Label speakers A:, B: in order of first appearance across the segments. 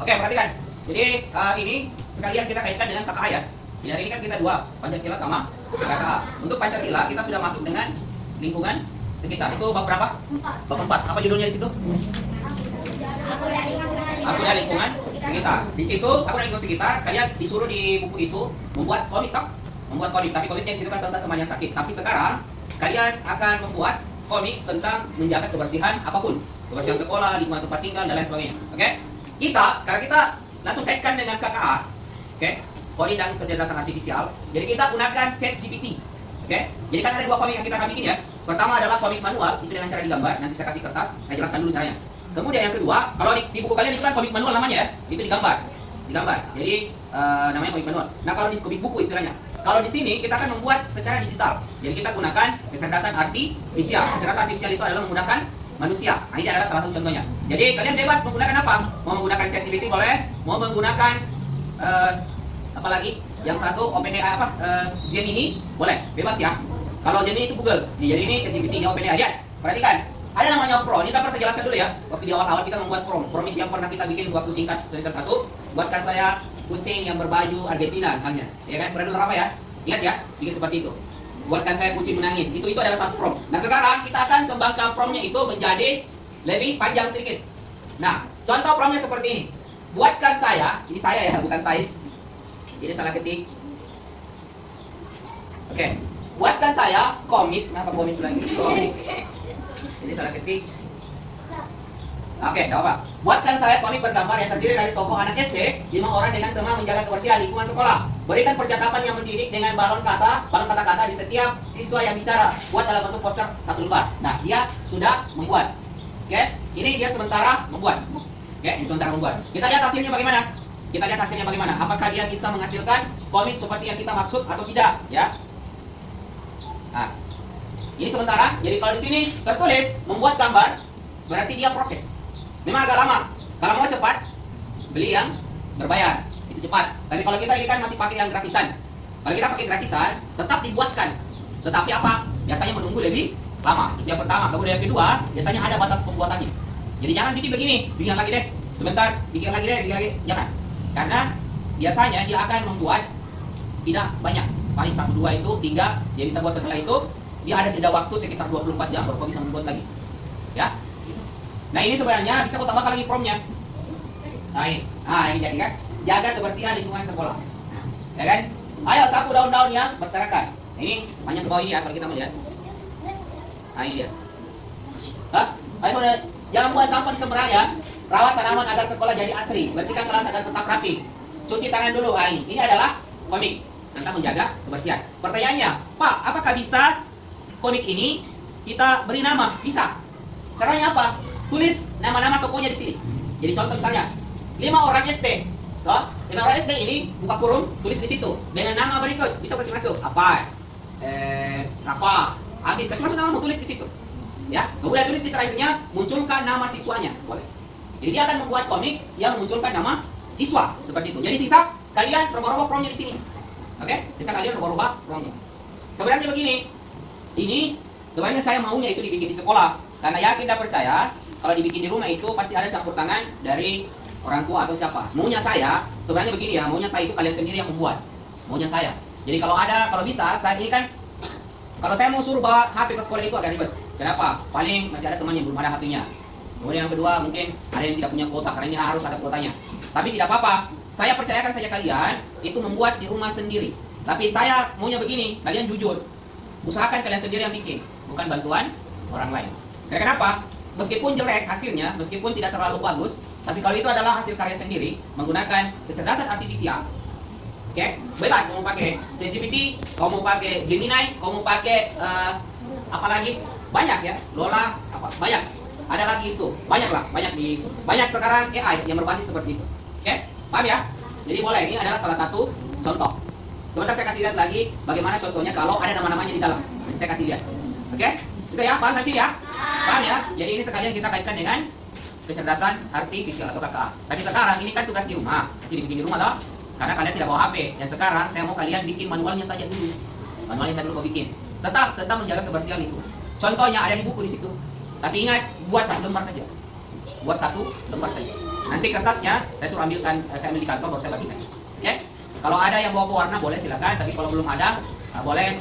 A: Oke, perhatikan. Jadi ini sekalian kita kaitkan dengan KKA ya. Jadi hari ini kan kita dua, Pancasila sama KKA. Untuk Pancasila kita sudah masuk dengan lingkungan sekitar. Itu bab berapa? Bab 4. Apa judulnya di situ? Aku dan lingkungan sekitar. Di situ aku dan lingkungan sekitar, kalian disuruh di buku itu membuat komik, membuat komik. Tapi komiknya di situ kan tentang teman yang sakit. Tapi sekarang kalian akan membuat komik tentang menjaga kebersihan apapun, kebersihan sekolah, lingkungan tempat tinggal dan lain sebagainya. Oke? Karena kita langsung kaitkan dengan KKA, oke? Kode dan kecerdasan artifisial. Jadi kita gunakan ChatGPT, oke? Jadi kan ada dua komik yang kita akan bikin ya. Pertama adalah komik manual, itu dengan cara digambar. Nanti saya kasih kertas, saya jelaskan dulu caranya. Kemudian yang kedua, kalau di buku kalian itu kan komik manual namanya ya, itu digambar. Jadi namanya komik manual. Nah kalau di komik buku istilahnya. Kalau di sini kita akan membuat secara digital. Jadi kita gunakan kecerdasan artifisial. Kecerdasan artifisial itu adalah menggunakan manusia. Nah, ini adalah salah satu contohnya. Jadi kalian bebas menggunakan apa? Mau menggunakan ChatGPT boleh, mau menggunakan apa lagi? Yang satu OpenAI Gemini boleh, bebas ya. Kalau Gemini itu Google. Nih, jadi ini ChatGPT di OpenAI. Lihat, perhatikan. Ada namanya Pro. Ini kita pernah saya jelaskan dulu ya. Waktu di awal-awal kita membuat Pro. Pro yang pernah kita bikin waktu singkat cerita satu. Buatkan saya kucing yang berbaju Argentina misalnya. Ya kan? Pernah dulu apa ya? Ingat ya? Bikin seperti itu. Buatkan saya kucing menangis. Itu adalah satu prompt. Nah sekarang kita akan kembangkan promptnya itu menjadi lebih panjang sedikit. Nah contoh promptnya seperti ini. Buatkan saya, ini saya ya, bukan size. Ini salah ketik. Oke. Buatkan saya komis. Kenapa komis lagi? Komik. Ini salah ketik. Oke, tidak apa. Buatkan saya komik bergambar yang terdiri dari tokoh anak SD, 5 orang dengan tema menjaga kebersihan lingkungan sekolah. Berikan percakapan yang mendidik dengan balon kata-kata di setiap siswa yang bicara. Buat dalam bentuk poster 1 lembar. Nah, dia sudah membuat. Oke, ini dia sementara membuat. Oke, ini sementara membuat. Kita lihat hasilnya bagaimana? Apakah dia bisa menghasilkan komik seperti yang kita maksud atau tidak? Ya. Nah, ini sementara. Jadi kalau di sini tertulis membuat gambar, berarti dia proses. Memang agak lama. Kalau mau cepat, beli yang berbayar. Itu cepat. Tapi kalau kita ini kan masih pakai yang gratisan. Kalau kita pakai gratisan, tetap dibuatkan. Tetapi apa? Biasanya menunggu lebih lama. Itu yang pertama. Kemudian yang kedua, biasanya ada batas pembuatannya. Jadi jangan bikin begini. Bikin lagi deh. Sebentar. Bikin lagi. Jangan. Karena biasanya dia akan membuat tidak banyak. Paling 1, 2 itu, 3. Dia bisa buat setelah itu. Dia ada jeda waktu sekitar 24 jam baru kau bisa membuat lagi. Ya. Nah ini sebenarnya bisa kau tambahkan lagi promnya. Nah ini jadi kan, jaga kebersihan lingkungan sekolah. Ya kan? Ayo sapu daun-daun yang berserakan. Nah, ini panjang ke bawah ini ya kalau kita melihat. Nah ini dia. Ayo jangan buang sampah di sembarang ya. Rawat tanaman agar sekolah jadi asri. Bersihkan kelas agar tetap rapi. Cuci tangan dulu. Nah, ini adalah komik tentang menjaga kebersihan. Pertanyaannya, Pak, apakah bisa komik ini kita beri nama? Bisa. Caranya apa? Tulis nama-nama tokohnya di sini. Jadi contoh misalnya 5 orang SD. 5 orang SD ini buka kurung, tulis di situ dengan nama berikut. Bisa kasih masuk. Afai, Rafa, Abid, kasih masuk nama, tulis di situ. Ya. Kemudian tulis di terakhirnya munculkan nama siswanya. Boleh. Jadi dia akan membuat komik yang munculkan nama siswa seperti itu. Jadi sisa kalian rubah-rubah promnya di sini. Oke? Sisa kalian rubah-rubah promnya. Sebenarnya begini. Ini sebenarnya saya maunya itu dibikin di sekolah karena yakin dan percaya kalau dibikin di rumah itu pasti ada campur tangan dari orang tua atau siapa. Maunya saya, sebenarnya begini ya, maunya saya itu kalian sendiri yang membuat. Maunya saya. Jadi kalau bisa, saya ini kan, kalau saya mau suruh bawa HP ke sekolah itu agak ribet. Kenapa? Paling masih ada teman yang belum ada HP-nya. Kemudian yang kedua, mungkin ada yang tidak punya kuota, karena ini harus ada kuotanya. Tapi tidak apa-apa, saya percayakan saja kalian, itu membuat di rumah sendiri. Tapi saya maunya begini, kalian jujur. Usahakan kalian sendiri yang bikin, bukan bantuan orang lain. Kenapa? Meskipun jelek hasilnya, meskipun tidak terlalu bagus, tapi kalau itu adalah hasil karya sendiri menggunakan kecerdasan artifisial, oke? Bebas kamu pakai ChatGPT, kamu pakai Gemini, kamu pakai apa lagi? Banyak ya, Lola, banyak. Ada lagi itu, banyak sekarang AI yang berbasis seperti itu, oke? Paham ya? Jadi boleh, ini adalah salah satu contoh. Sebentar saya kasih lihat lagi bagaimana contohnya kalau ada nama-namanya di dalam. Nanti saya kasih lihat, oke? Itu ya, paham saja ya? Paham ya? Jadi ini sekalian kita kaitkan dengan kecerdasan artifisial atau KKA. Tapi sekarang ini kan tugas di rumah, nanti dibikin di rumah toh? Karena kalian tidak bawa HP. Dan sekarang saya mau kalian bikin manualnya saja dulu. Manualnya saja dulu kau bikin. Tetap menjaga kebersihan itu. Contohnya ada di buku di situ. Tapi ingat, buat 1 lembar saja. Buat 1 lembar saja. Nanti kertasnya saya suruh ambilkan, saya ambil di kantor baru saya bagikan. Oke? Kalau ada yang bawa pewarna boleh silakan, tapi kalau belum ada boleh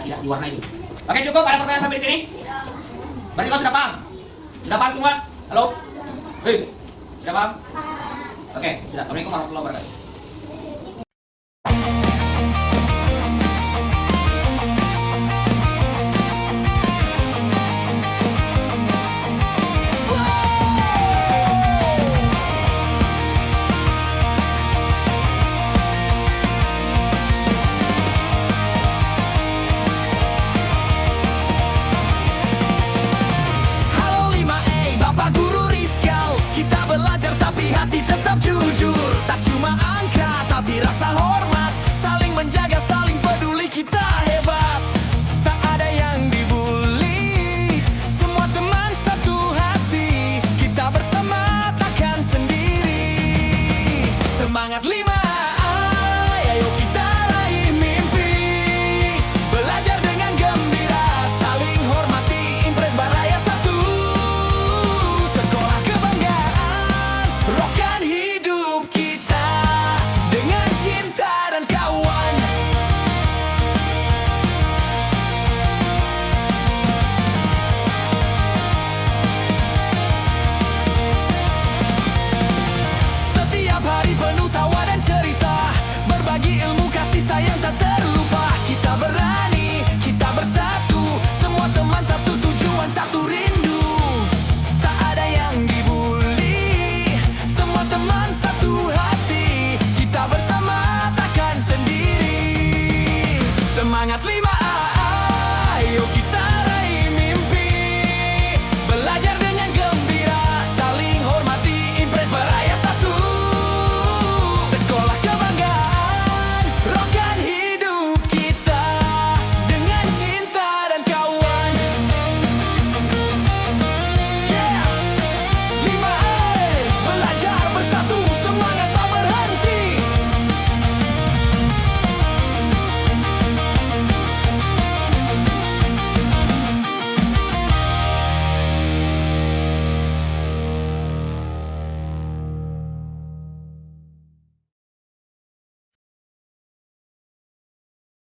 A: tidak diwarnai dulu. Oke, cukup. Ada pertanyaan sampai sini? Berarti kau sudah paham? Sudah paham semua? Halo? Hei, sudah paham? Oke, sudah. Assalamualaikum warahmatullahi wabarakatuh.
B: Halo 5A, Bapak Guru Rizkal. Kita belajar tapi hati tetap jujur. Tak cuma angka tapi rasa hormat. Saling menjaga, saling peduli, kita hebat. Tak ada yang dibully. Semua teman satu hati. Kita bersama takkan sendiri. Semangat 5A, ayo kita raih mimpi. Belajar dengan gembira, saling hormati, Impres Baraya 1. Sekolah kebanggaan, rohkan hidup kita dengan cinta dan kawan. Setiap hari penuh tawa dan cerita, berbagi ilmu kasih sayang tak terlupa.